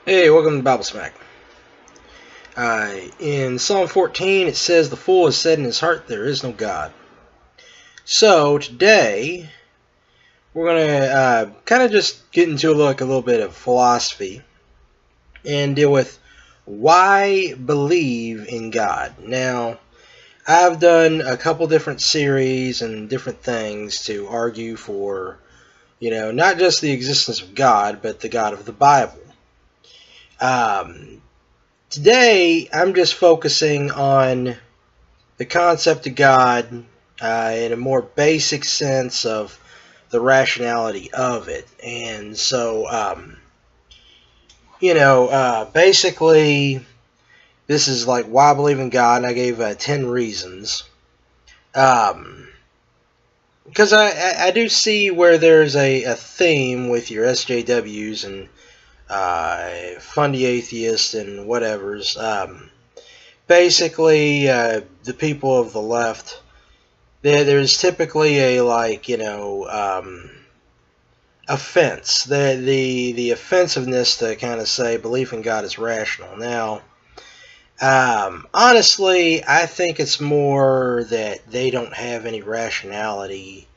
Hey, welcome to Bible Smack. In Psalm 14, it says, "The fool has said in his heart, there is no God." So today, we're going to kind of just get into a little bit of philosophy and deal with why believe in God. Now, I've done a couple different series and different things to argue for, not just the existence of God, but the God of the Bible. Today, I'm just focusing on the concept of God in a more basic sense of the rationality of it. And so, basically, this is like why I believe in God, and I gave 10 reasons. Because I do see where there's a theme with your SJWs and fundy atheists and whatevers. Basically, the people of the left, there's typically a offense. The offensiveness to kind of say belief in God is rational. Now, honestly, I think it's more that they don't have any rationality.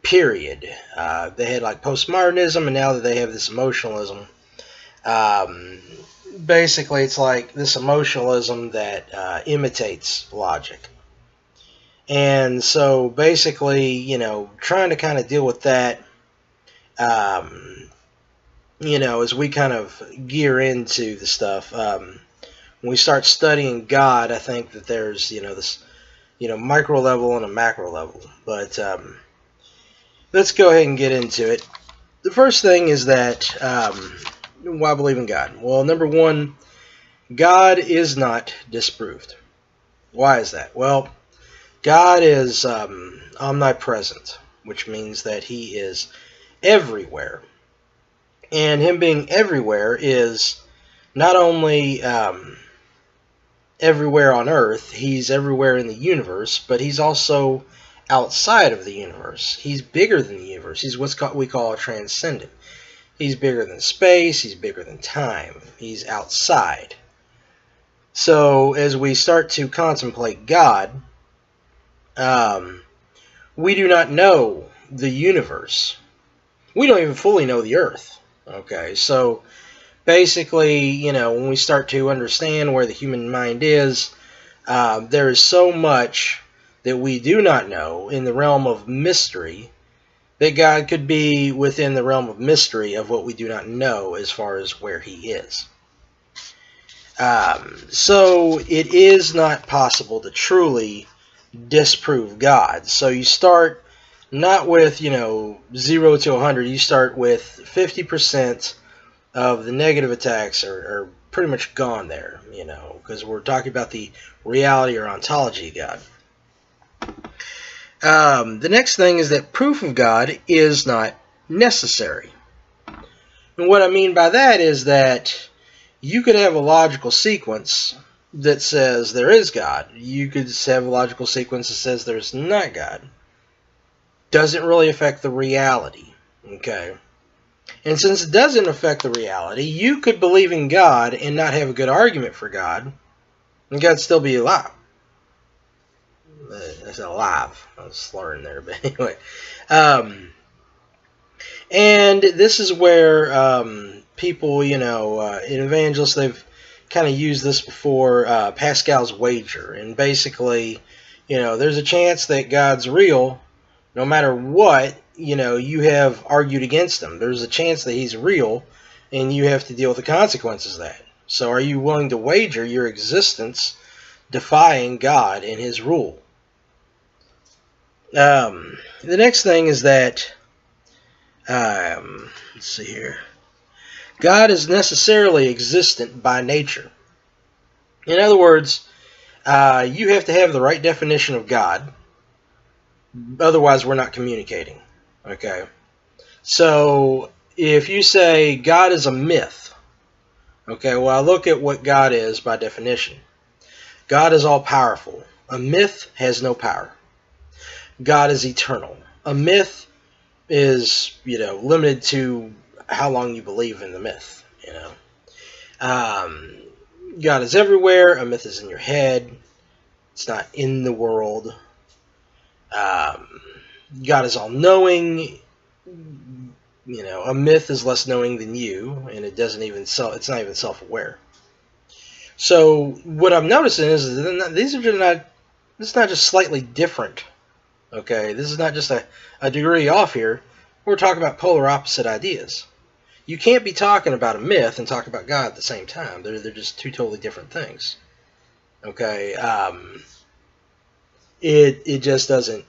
Period. They had like postmodernism, and now that they have this emotionalism. Basically, it's like this emotionalism that imitates logic. And so, basically, trying to kind of deal with that, as we kind of gear into the stuff, when we start studying God, I think that there's, this, micro level and a macro level. But let's go ahead and get into it. The first thing is that, why believe in God? Well, number one, God is not disproved. Why is that? Well, God is omnipresent, which means that He is everywhere. And Him being everywhere is not only everywhere on Earth, He's everywhere in the universe, but He's also outside of the universe. He's bigger than the universe. He's what we call a transcendent. He's bigger than space. He's bigger than time. He's outside. So as we start to contemplate God, we do not know the universe. We don't even fully know the earth. Okay, so basically, when we start to understand where the human mind is, there is so much that we do not know in the realm of mystery that God could be within the realm of mystery of what we do not know as far as where He is. So it is not possible to truly disprove God. So you start not with, 0 to 100. You start with 50% of the negative attacks are pretty much gone there, because we're talking about the reality or ontology of God. The next thing is that proof of God is not necessary. And what I mean by that is that you could have a logical sequence that says there is God. You could have a logical sequence that says there's not God. Doesn't really affect the reality. Okay? And since it doesn't affect the reality, you could believe in God and not have a good argument for God, and God still be alive. I said alive. I was slurring there, but anyway. And this is where people, in evangelists, they've kind of used this before, Pascal's wager. And basically, there's a chance that God's real no matter what, you have argued against him. There's a chance that he's real, and you have to deal with the consequences of that. So are you willing to wager your existence defying God and His rule? The next thing is that, let's see here. God is necessarily existent by nature. In other words, you have to have the right definition of God. Otherwise, we're not communicating. Okay? So, if you say God is a myth, okay, well, I look at what God is by definition. God is all-powerful. A myth has no power. God is eternal. A myth is, limited to how long you believe in the myth, Um, God is everywhere. A myth is in your head. It's not in the world. Um, God is all-knowing. A myth is less knowing than you, and it's not even self-aware. So what I'm noticing is that these are not. It's not just slightly different. Okay, this is not just a degree off here. We're talking about polar opposite ideas. You can't be talking about a myth and talk about God at the same time. They're just two totally different things. Okay, it just doesn't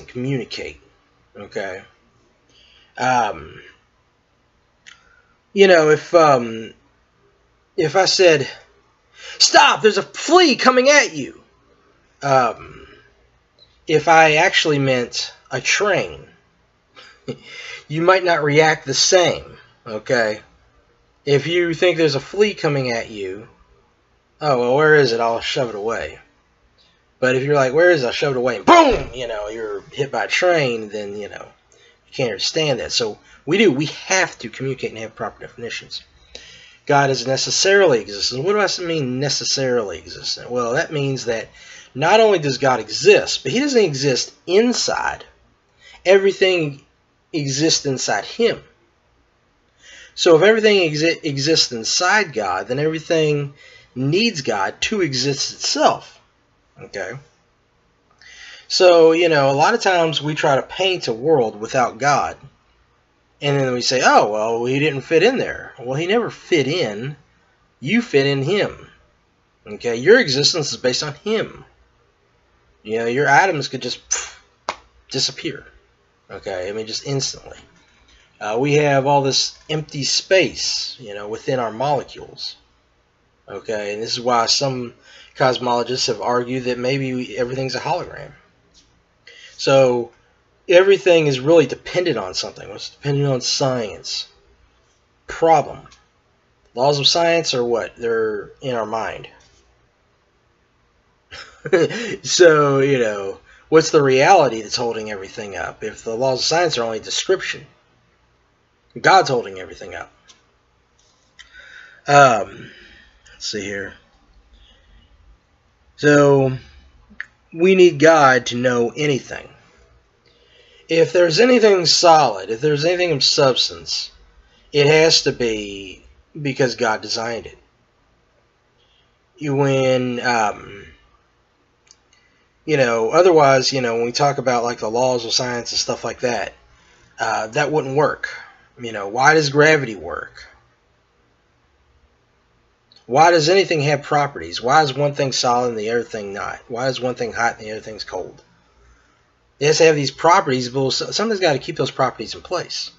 communicate. Okay, um, if I said, "Stop! There's a flea coming at you," um, if I actually meant a train, you might not react the same. Okay, if you think there's a flea coming at you, oh well, where is it? I'll shove it away. But if you're like, where is it? I'll shove it away, and boom, you're hit by a train, then you can't understand that. So we have to communicate and have proper definitions. God is necessarily existent. What do I mean necessarily existent? Well, that means that not only does God exist, but he doesn't exist inside. Everything exists inside him. So if everything exists inside God, then everything needs God to exist itself. Okay? So, a lot of times we try to paint a world without God. And then we say, oh, well, he didn't fit in there. Well, he never fit in. You fit in him. Okay? Your existence is based on him. Your atoms could just disappear. Okay? I mean, just instantly. We have all this empty space, within our molecules. Okay? And this is why some cosmologists have argued that maybe everything's a hologram. So everything is really dependent on something. It's dependent on science. Problem. Laws of science are what? They're in our mind. So, what's the reality that's holding everything up? If the laws of science are only a description, God's holding everything up. Let's see here. So, we need God to know anything. If there's anything solid, if there's anything of substance, it has to be because God designed it. Otherwise, when we talk about like the laws of science and stuff like that, that wouldn't work. Why does gravity work? Why does anything have properties? Why is one thing solid and the other thing not? Why is one thing hot and the other thing's cold? It has to have these properties, but something's got to keep those properties in place.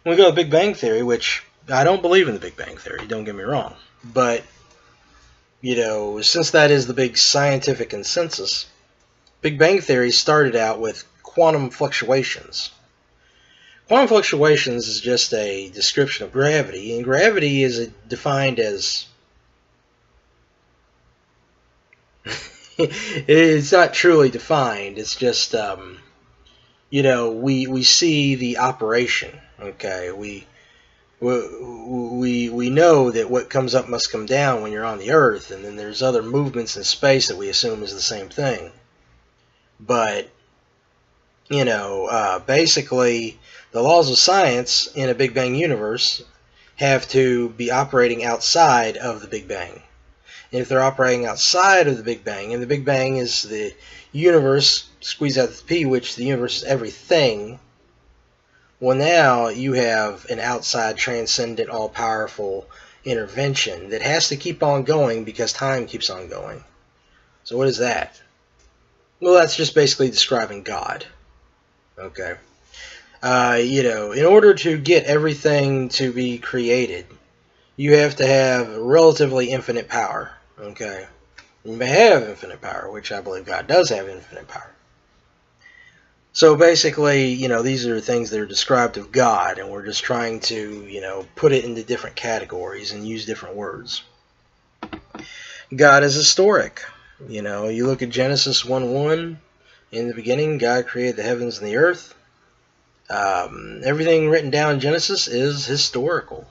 When we go to Big Bang Theory, which I don't believe in the Big Bang Theory, don't get me wrong, but since that is the big scientific consensus, Big Bang Theory started out with quantum fluctuations. Quantum fluctuations is just a description of gravity, and gravity is defined as it's not truly defined. It's just we see the operation. Okay, we know that what comes up must come down when you're on the Earth, and then there's other movements in space that we assume is the same thing. But basically, the laws of science in a Big Bang universe have to be operating outside of the Big Bang. And if they're operating outside of the Big Bang, and the Big Bang is the universe, squeeze out the P, which the universe is everything, well, now you have an outside, transcendent, all-powerful intervention that has to keep on going because time keeps on going. So what is that? Well, that's just basically describing God. Okay. In order to get everything to be created, you have to have relatively infinite power. Okay. You may have infinite power, which I believe God does have infinite power. So basically, these are things that are described of God, and we're just trying to, put it into different categories and use different words. God is historic. You look at Genesis 1:1. In the beginning, God created the heavens and the earth. Everything written down in Genesis is historical.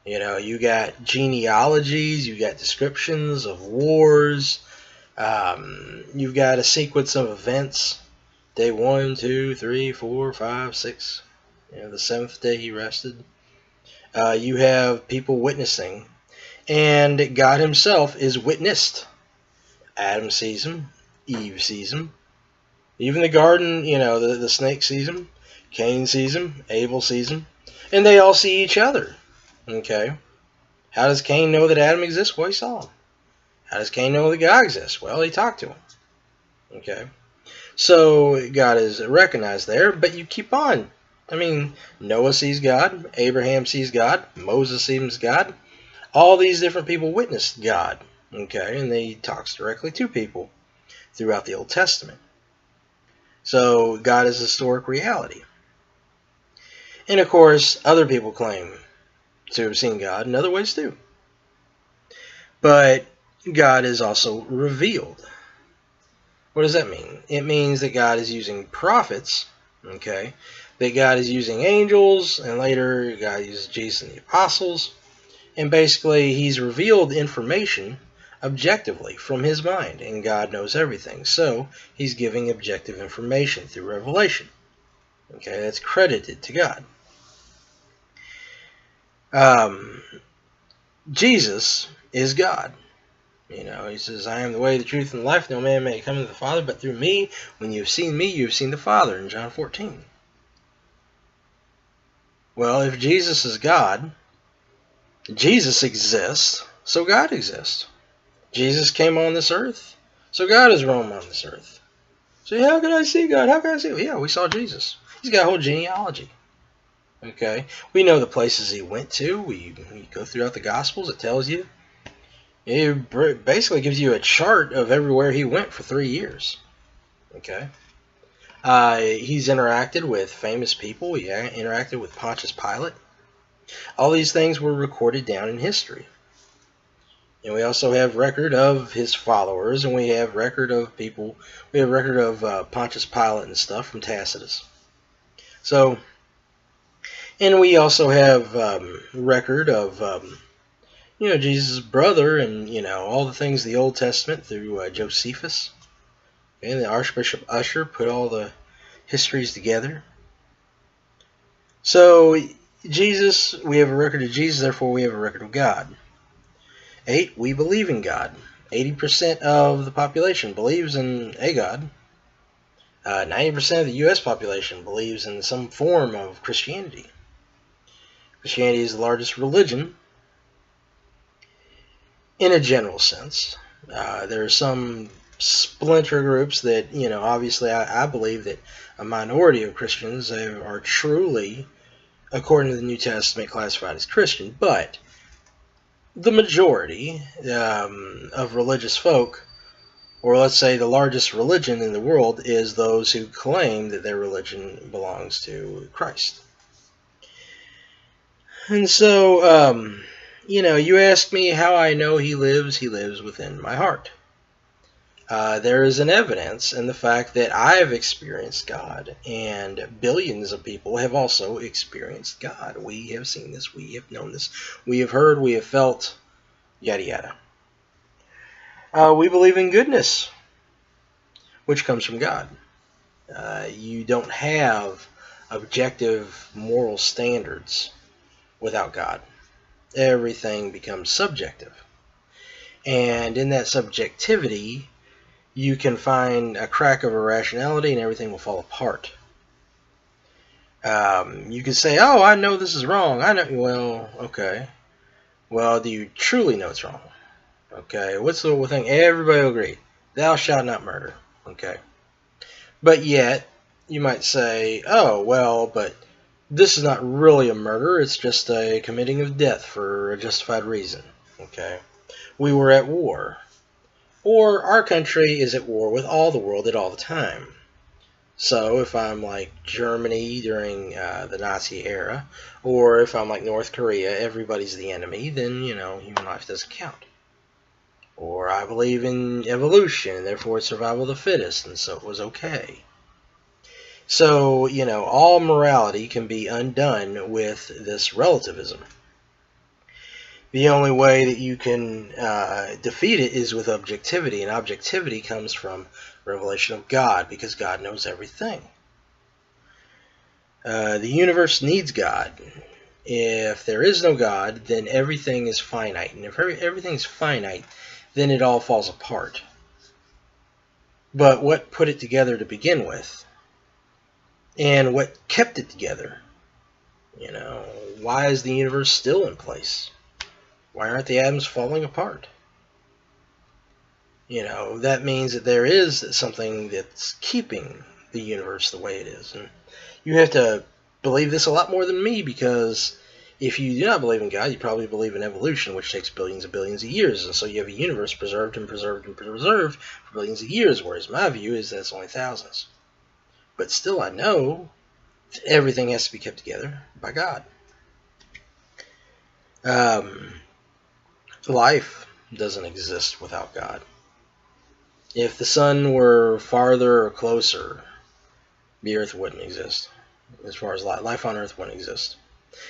You got genealogies, you got descriptions of wars, you've got a sequence of events. Day 1, 2, 3, 4, 5, 6. The seventh day he rested. You have people witnessing, and God himself is witnessed. Adam sees him, Eve sees him, even the garden, the snake sees him, Cain sees him, Abel sees him, and they all see each other. Okay? How does Cain know that Adam exists? Well, he saw him. How does Cain know that God exists? Well, he talked to him. Okay? So God is recognized there, but you keep on. Noah sees God, Abraham sees God, Moses sees God. All these different people witnessed God. Okay? And he talks directly to people throughout the Old Testament. So God is historic reality. And of course, other people claim to have seen God in other ways too. But God is also revealed. What does that mean? It means that God is using prophets, okay? That God is using angels, and later God uses Jesus and the apostles. And basically, he's revealed information objectively from his mind, and God knows everything. So, he's giving objective information through revelation. Okay, that's credited to God. Jesus is God. He says, I am the way, the truth, and the life. No man may come to the Father but through me. When you have seen me, you have seen the Father, in John 14. Well, if Jesus is God, Jesus exists, so God exists. Jesus came on this earth, so God is roaming on this earth. So how can I see God? How can I see him? Yeah, we saw Jesus. He's got a whole genealogy. Okay, we know the places he went to. We go throughout the Gospels. It tells you. It basically gives you a chart of everywhere he went for 3 years. Okay, he's interacted with famous people. He interacted with Pontius Pilate. All these things were recorded down in history. And we also have record of his followers, and we have record of people. We have record of Pontius Pilate and stuff from Tacitus. So, and we also have record of Jesus' brother, and all the things of the Old Testament through Josephus. And the Archbishop Usher put all the histories together. So, Jesus, we have a record of Jesus, therefore we have a record of God. 8, we believe in God. 80% of the population believes in a God. 90% of the U.S. population believes in some form of Christianity. Christianity is the largest religion in a general sense. There are some splinter groups that, obviously I believe that a minority of Christians are truly, according to the New Testament, classified as Christian, but the majority of religious folk, or let's say the largest religion in the world, is those who claim that their religion belongs to Christ. And so, you ask me how I know he lives within my heart. There is an evidence in the fact that I have experienced God, and billions of people have also experienced God. We have seen this, we have known this, we have heard, we have felt, yada yada. We believe in goodness, which comes from God. You don't have objective moral standards without God. Everything becomes subjective. And in that subjectivity, you can find a crack of irrationality and everything will fall apart. You can say, oh, I know this is wrong. I know. Well, okay. Well, do you truly know it's wrong? Okay. What's the thing? Everybody will agree. Thou shalt not murder. Okay. But yet, you might say, oh, well, but this is not really a murder. It's just a committing of death for a justified reason. Okay. We were at war. Or our country is at war with all the world at all the time. So if I'm like Germany during the Nazi era, or if I'm like North Korea, everybody's the enemy, then, human life doesn't count. Or I believe in evolution, therefore survival of the fittest, and so it was okay. So, all morality can be undone with this relativism. The only way that you can defeat it is with objectivity, and objectivity comes from revelation of God, because God knows everything. The universe needs God. If there is no God, then everything is finite. And if everything is finite, then it all falls apart. But what put it together to begin with? And what kept it together? You know, why is the universe still in place? Why aren't the atoms falling apart? You know, that means that there is something that's keeping the universe the way it is. And you have to believe this a lot more than me, because if you do not believe in God, you probably believe in evolution, which takes billions and billions of years. And so you have a universe preserved and preserved and preserved for billions of years, whereas my view is that it's only thousands. But still, I know that everything has to be kept together by God. Life doesn't exist without God. If the sun were farther or closer, the earth wouldn't exist. As far as life on earth wouldn't exist.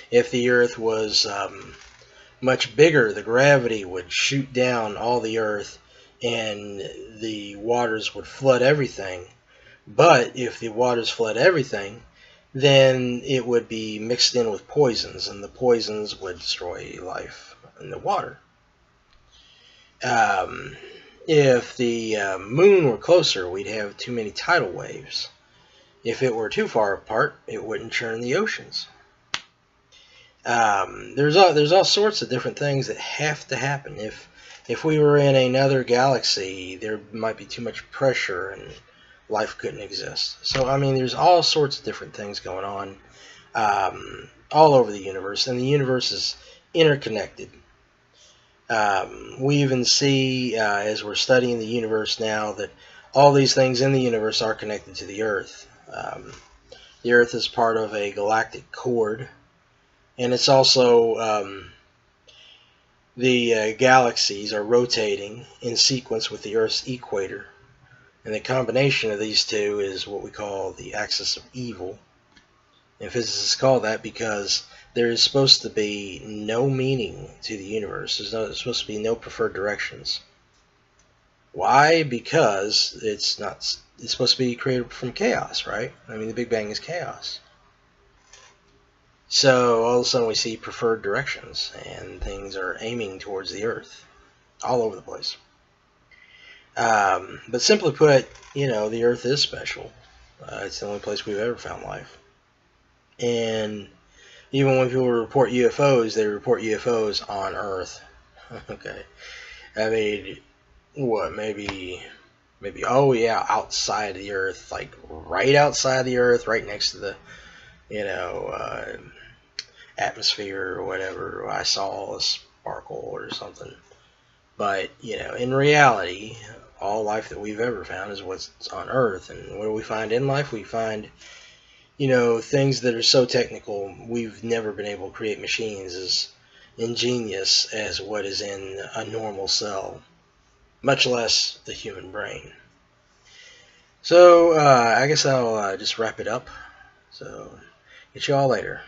If the earth was much bigger, the gravity would shoot down all the earth and the waters would flood everything. But if the waters flood everything, then it would be mixed in with poisons, and the poisons would destroy life in the water. If the moon were closer, we'd have too many tidal waves. If it were too far apart, it wouldn't churn the oceans. There's all sorts of different things that have to happen. If we were in another galaxy, there might be too much pressure and life couldn't exist. So, I mean, there's all sorts of different things going on all over the universe, and the universe is interconnected. We even see, as we're studying the universe now, that all these things in the universe are connected to the Earth. The Earth is part of a galactic cord, and it's also the galaxies are rotating in sequence with the Earth's equator, and the combination of these two is what we call the axis of evil. And physicists call that because there is supposed to be no meaning to the universe. There's supposed to be no preferred directions. Why? Because it's supposed to be created from chaos, right? I mean, the Big Bang is chaos. So all of a sudden we see preferred directions, and things are aiming towards the Earth all over the place. But simply put, you know, the Earth is special. It's the only place we've ever found life. And even when people report UFOs, they report UFOs on Earth. Okay. I mean, what, maybe, oh yeah, outside the Earth, like right outside the Earth, right next to the, you know, atmosphere or whatever. I saw a sparkle or something. But, you know, in reality, all life that we've ever found is what's on Earth. And what do we find in life? We find, you know, things that are so technical, we've never been able to create machines as ingenious as what is in a normal cell, much less the human brain. So, I guess I'll just wrap it up. So, get you all later.